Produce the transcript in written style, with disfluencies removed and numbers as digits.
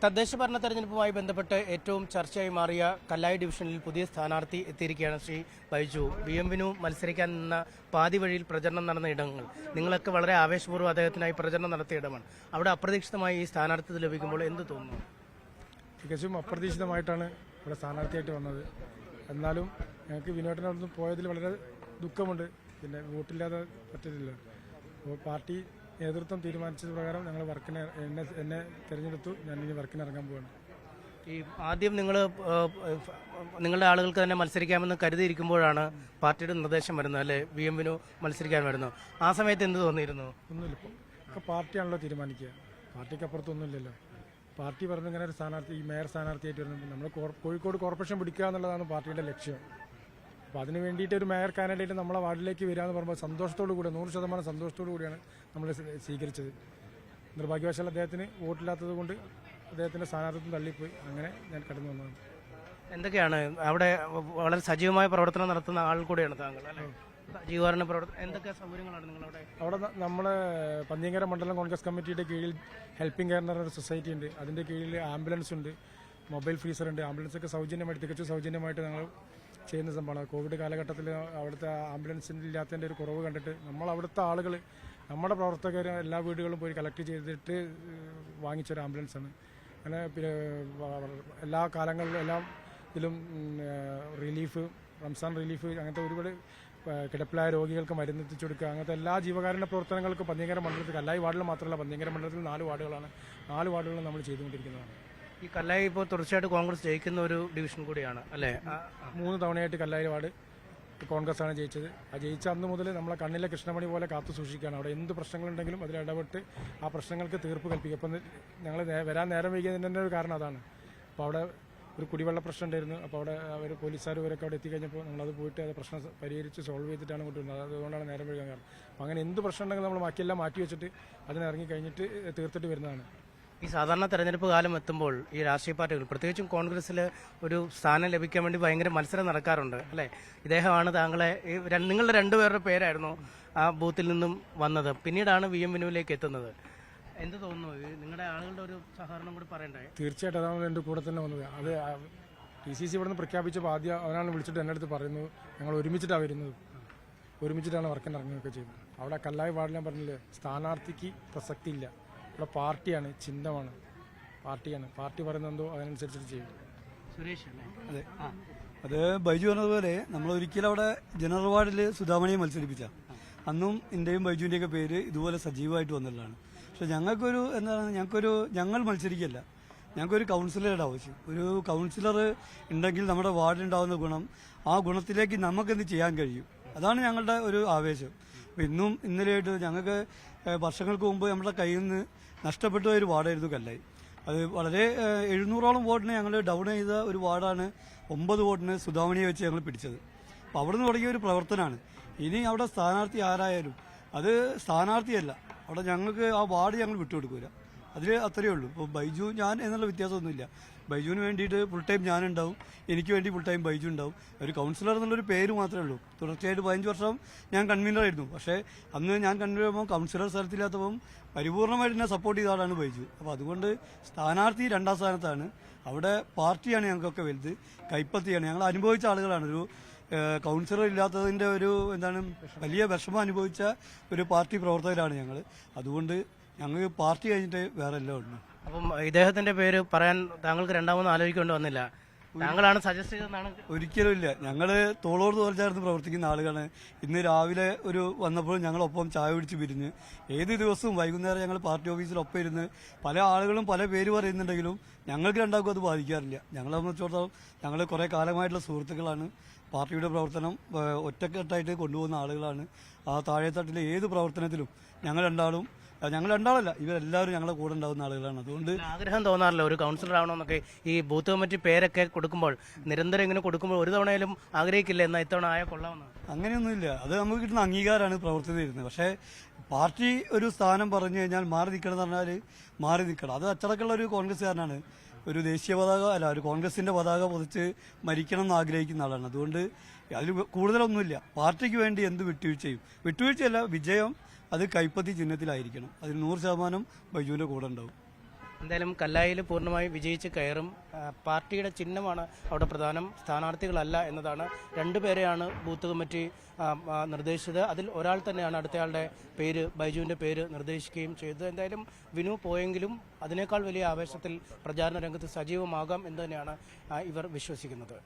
തദ്ദേശ ഭരണ തെരഞ്ഞെടുപ്പുമായി ബന്ധപ്പെട്ട് ഏറ്റവും ചർച്ചയായി മാറിയ കല്ലായി ഡിവിഷനിൽ പുതിയ സ്ഥാനാർത്ഥി എത്തിയിരിക്കുകയാണ് ശ്രീ ബൈജു. BM-വിനു മത്സരിക്കാൻ നിന്ന പാതി വഴിയിൽ പ്രചരണം നടന്ന ഇടങ്ങൾ, നിങ്ങളൊക്കെ വളരെ ആവേശപൂർവ്വം അദ്ദേഹത്തിനായി പ്രചരണം നടത്തിയ ഇടമാണ്. അവിടെ അപ്രതീക്ഷിതമായി ഈ സ്ഥാനാർത്ഥി ലഭിക്കുമ്പോൾ എന്ത് തോന്നുന്നു? തികച്ചും അപ്രതീക്ഷിതമായിട്ടാണ് ഇവിടെ സ്ഥാനാർത്ഥിയായിട്ട് വന്നത്. എന്നാലും ഞങ്ങൾക്ക് വിനോദനൊന്നും പോയതിൽ വളരെ ദുഃഖമുണ്ട്. പിന്നെ വോട്ടില്ലാതെ പറ്റില്ല. അപ്പോൾ പാർട്ടി നേതൃത്വം തീരുമാനിച്ചത് പ്രകാരം ഞങ്ങൾ എന്നെ തിരഞ്ഞെടുത്തു. ഞാൻ ഇനി വർക്കിന് ഇറങ്ങാൻ പോവാണ്. ഈ ആദ്യം നിങ്ങളുടെ ആളുകൾക്ക് തന്നെ മത്സരിക്കാമെന്ന് കരുതിയിരിക്കുമ്പോഴാണ് പാർട്ടിയുടെ നിർദ്ദേശം വരുന്നത്, അല്ലെ? BM-വിനു മത്സരിക്കാൻ വരുന്നു. ആ സമയത്ത് എന്ത് തോന്നിയിരുന്നു? ഒന്നുമില്ല, ഇപ്പോൾ പാർട്ടിയാണല്ലോ തീരുമാനിക്കുക. പാർട്ടിക്ക് അപ്പുറത്തൊന്നുമില്ലല്ലോ. പാർട്ടി പറഞ്ഞ ഇങ്ങനെ ഒരു സ്ഥാനാർത്ഥി, ഈ മേയർ സ്ഥാനാർത്ഥിയായിട്ട് വരുന്നത് നമ്മൾ കോഴിക്കോട് കോർപ്പറേഷൻ പിടിക്കുക എന്നുള്ളതാണ് പാർട്ടിയുടെ ലക്ഷ്യം. അപ്പോൾ അതിന് വേണ്ടിയിട്ട് ഒരു മേയർ കാൻഡിഡേറ്റ് നമ്മളെ വാർഡിലേക്ക് വരിക എന്ന് പറയുമ്പോൾ സന്തോഷത്തോടു കൂടി 100% സന്തോഷത്തോടു കൂടിയാണ് നമ്മൾ സ്വീകരിച്ചത്. നിർഭാഗ്യവശാൽ അദ്ദേഹത്തിന് വോട്ടില്ലാത്തത് കൊണ്ട് അദ്ദേഹത്തിൻ്റെ സ്ഥാനാർത്ഥിത്വം തള്ളിപ്പോയി. അങ്ങനെ ഞാൻ കടന്നു വന്നതാണ്. എന്തൊക്കെയാണ് അവിടെ വളരെ സജീവമായ പ്രവർത്തനം നടത്തുന്ന ആൾ കൂടെയാണ് താങ്കൾ, അല്ലേ? ജീവകാരുണ്യ പ്രവർത്തനം എന്തൊക്കെ സൗകര്യങ്ങളാണ് നിങ്ങളവിടെ? അവിടെ നമ്മളെ പന്നിയങ്കര മണ്ഡലം കോൺഗ്രസ് കമ്മിറ്റിയുടെ കീഴിൽ ഹെൽപ്പിംഗ് കെയർ എന്നൊരു സൊസൈറ്റി ഉണ്ട്. അതിൻ്റെ കീഴിൽ ആംബുലൻസ് ഉണ്ട്, മൊബൈൽ ഫ്രീസർ ഉണ്ട്. ആംബുലൻസൊക്കെ സൗജന്യമായിട്ട്, തികച്ചും സൗജന്യമായിട്ട് ഞങ്ങൾ ചെയ്യുന്ന സംഭവമാണ്. കോവിഡ് കാലഘട്ടത്തിൽ അവിടുത്തെ ആംബുലൻസിൻ്റെ ഇല്ലാത്തതിൻ്റെ ഒരു കുറവ് കണ്ടിട്ട് നമ്മൾ അവിടുത്തെ ആളുകൾ, നമ്മുടെ പ്രവർത്തകർ എല്ലാ വീടുകളും പോയി കളക്ട് ചെയ്തിട്ട് വാങ്ങിച്ചൊരു ആംബുലൻസാണ്. അങ്ങനെ പിന്നെ എല്ലാ കാലങ്ങളിലും എല്ലാം ഇതിലും റിലീഫ്, റംസാൻ റിലീഫ്, അങ്ങനത്തെ ഒരുപാട് കിടപ്പിലായ രോഗികൾക്ക് മരുന്നെത്തിച്ചു കൊടുക്കുക, അങ്ങനത്തെ എല്ലാ ജീവകാരുണ്യ പ്രവർത്തനങ്ങൾക്ക് പന്നിയങ്കര മണ്ഡലത്തിൽ, കല്ലായി വാർഡിൽ മാത്രമല്ല, പന്നിയങ്കര മണ്ഡലത്തിൽ 4 വാർഡുകളാണ്. 4 വാർഡുകളും നമ്മൾ ചെയ്തുകൊണ്ടിരിക്കുന്നതാണ്. ഈ കല്ലായി ഇപ്പോൾ തുടർച്ചയായിട്ട് കോൺഗ്രസ് ജയിക്കുന്ന ഒരു ഡിവിഷൻ കൂടിയാണ്, അല്ലേ? 3 തവണയായിട്ട് കല്ലായി വാർഡ് കോൺഗ്രസ് ആണ് ജയിച്ചത്. ആ ജയിച്ച അന്ന് മുതൽ നമ്മളെ കണ്ണിലെ കൃഷ്ണമണി പോലെ കാത്തു സൂക്ഷിക്കുകയാണ്. അവിടെ എന്ത് പ്രശ്നങ്ങളുണ്ടെങ്കിലും അതിൽ ഇടപെട്ട് ആ പ്രശ്നങ്ങൾക്ക് തീർപ്പ് കൽപ്പിക്കും. അപ്പം ഞങ്ങൾ വരാൻ നേരം വൈകിയതിൻ്റെ ഒരു കാരണം അതാണ്. അപ്പോൾ അവിടെ ഒരു കുടിവെള്ള പ്രശ്നം ഉണ്ടായിരുന്നു. അപ്പോൾ അവിടെ അവർ പോലീസുകാർ ഇവരൊക്കെ അവിടെ എത്തിക്കഴിഞ്ഞപ്പോൾ നമ്മളത് പോയിട്ട് അത് പ്രശ്നം പരിഹരിച്ച് സോൾവ് ചെയ്തിട്ടാണ് കൊണ്ടുവരുന്നത്. അതുകൊണ്ടാണ് നേരം വൈകാൻ കാരണം. അപ്പോൾ അങ്ങനെ എന്ത് പ്രശ്നം ഉണ്ടെങ്കിലും നമ്മൾ ബാക്കിയെല്ലാം മാറ്റി വെച്ചിട്ട് അതിനിറങ്ങി കഴിഞ്ഞിട്ട് തീർത്തിട്ട് വരുന്നതാണ്. ഈ സാധാരണ തെരഞ്ഞെടുപ്പ് കാലം എത്തുമ്പോൾ ഈ രാഷ്ട്രീയ പാർട്ടികൾ, പ്രത്യേകിച്ചും കോൺഗ്രസ്സിൽ ഒരു സ്ഥാനം ലഭിക്കാൻ വേണ്ടി ഭയങ്കര മത്സരം നടക്കാറുണ്ട്, അല്ലേ? ഇദ്ദേഹമാണ് താങ്കളെ, നിങ്ങളുടെ 2 പേരുടെ പേരായിരുന്നു ആ ബൂത്തിൽ നിന്നും വന്നത്. പിന്നീടാണ് BM-വിനുവിലേക്ക് എത്തുന്നത്. എന്ത് തോന്നുന്നു? നിങ്ങളുടെ ആളുകളുടെ ഒരു സഹകരണം കൂടി പറയണ്ടേ? തീർച്ചയായിട്ടും അതാണ് എൻ്റെ കൂടെ തന്നെ വന്നത്. അത് PCC ഇവിടെ നിന്ന് പ്രഖ്യാപിച്ചപ്പോൾ ആദ്യം അവനാണ് വിളിച്ചിട്ട് എൻ്റെ അടുത്ത് പറയുന്നത്, ഞങ്ങൾ ഒരുമിച്ചിട്ടാണ് വരുന്നത്, ഒരുമിച്ചിട്ടാണ് വർക്കിന് ഇറങ്ങുകയൊക്കെ ചെയ്യുന്നത്. അവിടെ കല്ലായി വാർഡിൽ ഞാൻ പറഞ്ഞില്ലേ, സ്ഥാനാർത്ഥിക്ക് പ്രസക്തി ഇല്ല. ഇവിടെ പാർട്ടിയാണ്, ചിഹ്നമാണ്, പാർട്ടിയാണ്. പാർട്ടി പറയുന്നതെന്തോ അതിനനുസരിച്ചിട്ട് ചെയ്യും. സുരേഷ്, അതെ, അത് ബൈജു പറഞ്ഞതുപോലെ നമ്മൾ ഒരിക്കലും അവിടെ ജനറൽ വാർഡിൽ സുധാമണിയെ മത്സരിപ്പിച്ച അന്നും എൻ്റെയും ബൈജുവിൻ്റെയൊക്കെ പേര് ഇതുപോലെ സജീവമായിട്ട് വന്നിട്ടുള്ളതാണ്. പക്ഷെ ഞങ്ങൾക്കൊരു ഞങ്ങൾ മത്സരിക്കല്ല, ഞങ്ങൾക്കൊരു കൗൺസിലറുടെ ആവശ്യം. ഒരു കൗൺസിലർ ഉണ്ടെങ്കിൽ നമ്മുടെ വാർഡിലുണ്ടാകുന്ന ഗുണം, ആ ഗുണത്തിലേക്ക് നമുക്കെന്ത് ചെയ്യാൻ കഴിയും, അതാണ് ഞങ്ങളുടെ ഒരു ആവേശം. അപ്പം ഇന്നും ഇന്നലെയായിട്ട് ഞങ്ങൾക്ക് വർഷങ്ങൾക്ക് മുമ്പ് നമ്മുടെ കയ്യിൽ നിന്ന് നഷ്ടപ്പെട്ട ഒരു വാർഡായിരുന്നു കല്ലായി. അത് വളരെ 700ഓളം വോട്ടിന് ഞങ്ങൾ ഡൗൺ ചെയ്ത ഒരു വാർഡാണ്. 9 വോട്ടിന് സുധാമണിയെ വെച്ച് ഞങ്ങൾ പിടിച്ചത്. അപ്പോൾ അവിടെ നിന്ന് തുടങ്ങിയ ഒരു പ്രവർത്തനമാണ്. ഇനി അവിടെ സ്ഥാനാർത്ഥി ആരായാലും അത് സ്ഥാനാർത്ഥിയല്ല, അവിടെ ഞങ്ങൾക്ക് ആ വാർഡ് ഞങ്ങൾ വിട്ടുകൊടുക്കില്ല. അതിൽ അത്രയേ ഉള്ളൂ. ഇപ്പോൾ ബൈജു ഞാൻ എന്നുള്ള വ്യത്യാസമൊന്നുമില്ല. ബൈജുവിന് വേണ്ടിയിട്ട് ഫുൾ ടൈം ഞാനുണ്ടാവും, എനിക്ക് വേണ്ടി ഫുൾ ടൈം ബൈജു ഉണ്ടാവും. ഒരു കൗൺസിലർ എന്നുള്ളൊരു പേര് മാത്രമേ ഉള്ളൂ. തുടർച്ചയായിട്ട് 15 വർഷം ഞാൻ കൺവീനറായിരുന്നു. പക്ഷേ അന്ന് ഞാൻ കൺവീനർ ചെയ്യുമ്പോൾ കൗൺസിലർ സ്ഥലത്തില്ലാത്തപ്പം പരിപൂർണമായിട്ട് എന്നെ സപ്പോർട്ട് ചെയ്ത ആളാണ് ബൈജു. അപ്പോൾ അതുകൊണ്ട് സ്ഥാനാർത്ഥി 2ാം സ്ഥാനത്താണ്. അവിടെ പാർട്ടിയാണ് ഞങ്ങൾക്കൊക്കെ വലുത്, കൈപ്പത്തിയാണ്. ഞങ്ങൾ അനുഭവിച്ച ആളുകളാണ്. ഒരു കൗൺസിലർ ഇല്ലാത്തതിൻ്റെ ഒരു വലിയ വിഷമം അനുഭവിച്ച ഒരു പാർട്ടി പ്രവർത്തകരാണ് ഞങ്ങൾ. അതുകൊണ്ട് ഞങ്ങൾക്ക് പാർട്ടി കഴിഞ്ഞിട്ട് വേറെ എല്ലാം ഉണ്ട്. അപ്പം ഇദ്ദേഹത്തിന്റെ പേര് പറയാൻ താങ്കൾക്ക് രണ്ടാമത് ആലോചിക്കേണ്ടി വന്നില്ല, താങ്കളാണ് സജസ്റ്റ് ചെയ്തതെന്നാണ്? ഒരിക്കലും ഇല്ല. ഞങ്ങൾ തോളോട് തോൾ ചേർന്ന് പ്രവർത്തിക്കുന്ന ആളുകളാണ്. ഇന്ന് രാവിലെ വന്നപ്പോൾ ഞങ്ങളൊപ്പം ചായ പിടിച്ച് പിരിഞ്ഞ് ഏത് ദിവസവും വൈകുന്നേരം ഞങ്ങൾ പാർട്ടി ഓഫീസിലൊപ്പം ഇരുന്ന് പല ആളുകളും പല പേര് പറയുന്നുണ്ടെങ്കിലും ഞങ്ങൾക്ക് രണ്ടാൾക്കും അത് ബാധിക്കാറില്ല. ഞങ്ങളെ സംബന്ധിച്ചിടത്തോളം ഞങ്ങൾ കുറേ കാലമായിട്ടുള്ള സുഹൃത്തുക്കളാണ്. പാർട്ടിയുടെ പ്രവർത്തനം ഒറ്റക്കെട്ടായിട്ട് കൊണ്ടുപോകുന്ന ആളുകളാണ്. ആ താഴെത്തട്ടിലെ ഏത് പ്രവർത്തനത്തിലും ഞങ്ങൾ രണ്ടാളല്ല, ഇവരെല്ലാവരും ഞങ്ങളുടെ കൂടെ ഉണ്ടാകുന്ന ആളുകളാണ്. അതുകൊണ്ട് ആഗ്രഹം തോന്നാറില്ല ഒരു കൗൺസിലർ ആവണമെന്നൊക്കെ? ഈ ബൂത്ത് കമ്മിറ്റി പേരൊക്കെ കൊടുക്കുമ്പോൾ, നിരന്തരം ഇങ്ങനെ കൊടുക്കുമ്പോൾ ഒരു തവണയിലും ആഗ്രഹിക്കില്ല എന്നാൽ ഇത്തവണ ആയ കൊള്ളാമെന്ന്? അങ്ങനെയൊന്നുമില്ല. അത് നമുക്ക് കിട്ടുന്ന അംഗീകാരമാണ് പ്രവർത്തനം തരുന്നത്. പക്ഷേ പാർട്ടി ഒരു സ്ഥാനം പറഞ്ഞു കഴിഞ്ഞാൽ മാറി നിൽക്കണം എന്ന് പറഞ്ഞാൽ മാറി നിൽക്കണം. അത് അച്ചടക്കമുള്ള ഒരു കോൺഗ്രസ്സുകാരനാണ്. ഒരു ദേശീയ പതാക അല്ല, ഒരു കോൺഗ്രസിന്റെ പതാക പൊതിച്ച് മരിക്കണം എന്ന് ആഗ്രഹിക്കുന്ന ആളാണ്. അതുകൊണ്ട് അതിൽ കൂടുതലൊന്നുമില്ല. പാർട്ടിക്ക് വേണ്ടി എന്ത് വിട്ടുവീഴ്ചയല്ല, വിജയം അത് കൈപ്പത്തി ചിഹ്നത്തിലായിരിക്കണം. അതിൽ 100% ബൈജുവിന്റെ കൂടെ ഉണ്ടാവും. എന്തായാലും കല്ലായിൽ പൂർണ്ണമായി വിജയിച്ച് കയറും. പാർട്ടിയുടെ ചിഹ്നമാണ് അവിടെ പ്രധാനം, സ്ഥാനാർത്ഥികളല്ല എന്നതാണ്. രണ്ടുപേരെയാണ് ബൂത്ത് കമ്മിറ്റി നിർദ്ദേശിച്ചത്. അതിൽ ഒരാൾ തന്നെയാണ് അടുത്തയാളുടെ പേര്, ബൈജുവിൻ്റെ പേര് നിർദ്ദേശിക്കുകയും ചെയ്തത്. എന്തായാലും വിനു പോയെങ്കിലും അതിനേക്കാൾ വലിയ ആവേശത്തിൽ പ്രചാരണ രംഗത്ത് സജീവമാകാം എന്ന് തന്നെയാണ് ഇവർ വിശ്വസിക്കുന്നത്.